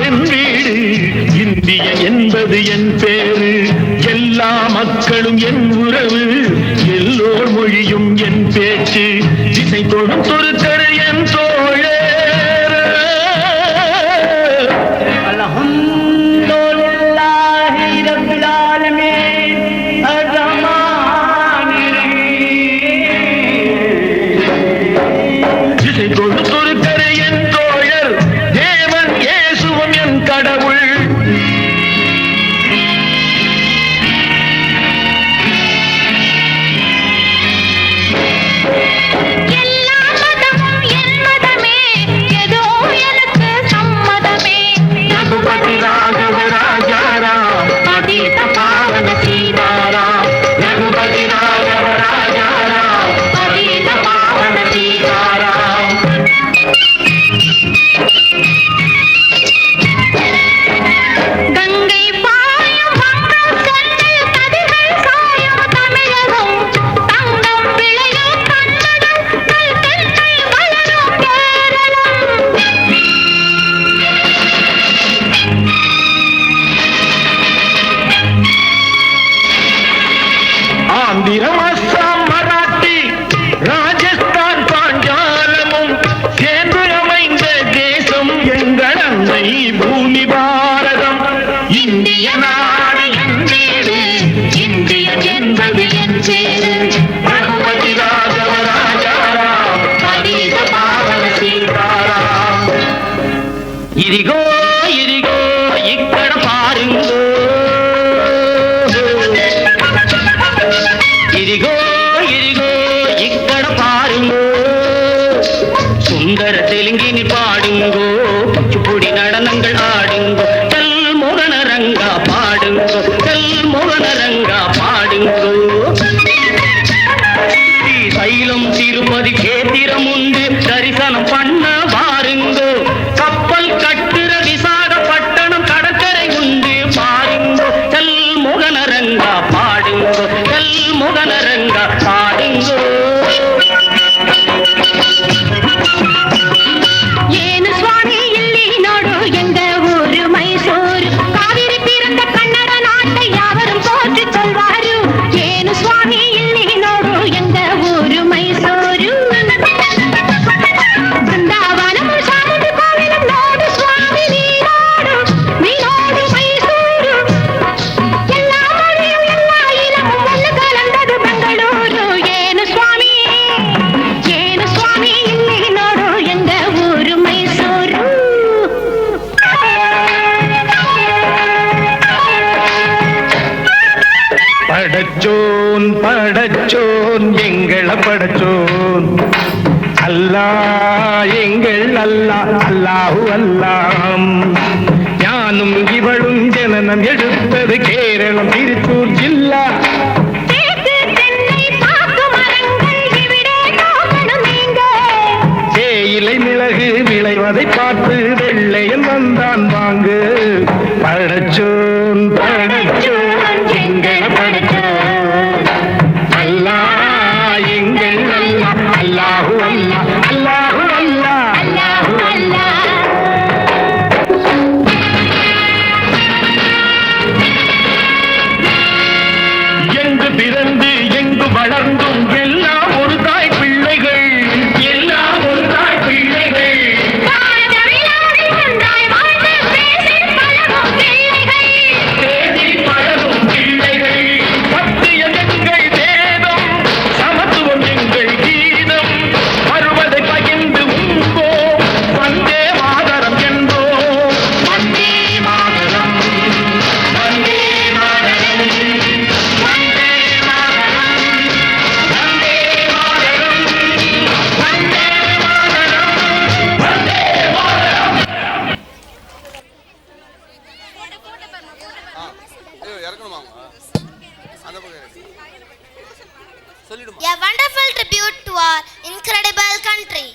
என் வீடு, இந்திய என்பது என் பேரு, எல்லா மக்களும் என் உறவு, எல்லோர் மொழியும் என் பேச்சு, திசை தொடும் தொருத்தர் என் தோழர். ஆந்திரம், அஸ்ஸாம், மராட்டி, ராஜஸ்தான், பாஞ்சாலமும் சேர்ந்து அமைந்த தேசம் எங்கள் அன்னை பூமி பாரதம். இந்திய நாடு என் வீடு, இந்திய என்பது என் பேரு, ரகுபதி ராகவ ராஜாராம், அதீத பாவன சீதாராம். ఇదిగో ఇదిగో ఇక్కడ పారిందో, ఇదిగో ఇదిగో ఇక్కడ పారింగో, సుందర తెలుగిని పాడుంగో, కూచిపూడి நடனங்கள் ஆடுங்கோ, கல் மோகன ரங்கா பாடுங்கோ, கல் மோகன ரங்கா பாடுங்கோ. சைலம் திருப்பதி கேத்திரம் உண்டு, தரிசனம் பண்ண பாருங்கோ, கப்பல் கட்டுற விசாகப்பட்டணம் கடற்கரை உண்டு பாருங்கோ, கல் மோகன ரங்கா பாடுங்கோ, கல் மோகன ரங்கா பாடுங்கோ. ಏನು ಸ್ವಾಮಿ ಇಲ್ಲಿ ನೋಡು ಎಂಗ ಊರು ಮೈಸೂರು, ಕಾವೇರಿ பிறந்த கன்னட நாட்டை யாவரும் போற்றிச் சொல்வாரு. ಏನು ಸ್ವಾಮಿ ಇಲ್ಲಿ ನೋಡು ಎಂಗ ಊರು ಮೈಸೂರು, ಬೃಂದಾವನము சாமுண்டி கோவிலும் ನೋಡು ಸ್ವಾಮಿ ನೀನೋಡು ಮೈಸೂರು, எல்லா மொழியும் எல்லா இனமும் ஒன்று கலந்தது பெங்களூರು. ಏನು ಸ್ವಾಮಿ ಇಲ್ಲಿ ನೋಡು ಎಂಗ ಊರು ಮೈಸೂರು. படச்சோன் படச்சோன் எங்கள படச்சோன், அல்லாஹ் எங்கள் அல்லாஹ், அல்லாஹு அல்லாம். ஞானும் இவளும் ஜனனம் எடுத்தது கேரளம் திருச்சூர் ஜில்லா. தேக்கு தென்னை பாக்கு மரங்கள் இவிடே நோக்கணும் நீங்க, தேயிலை மிளகு விளைவதை பார்த்து வெள்ளையன் வந்தான் வாங்கு. படச்சோன் படச்சோன் எங்கள படச்சோன், அல்லாஹ் எங்கள் அல்லாஹ், அல்லாஹு அல்லாஹ், அல்லாஹு அல்லாஹ். அல்லாஹு அல்லாஹ். எங்கு பிறந்து எங்கு வளர்ந்தும் எல்லாம் ஒரு தாய் பிள்ளைகள், எல்லாம் ஒரு தாய் பிள்ளைகள். தமிழ்நாடு ஒன்றாய் வாழ்ந்து பேசிப் பழகும் பிள்ளைகள், பேசிப் பழகும் பிள்ளைகள். சத்தியம் எங்கள் வேதம், சமத்துவம் எங்கள் கீதம், வருவதை பகிர்ந்து உண்போம், வந்தே மாதரம் என்போம். Vande Mataram, Vande Mataram, Vande Mataram, Vande Mataram, Vande Mataram, Vande Mataram. A wonderful tribute to our incredible country.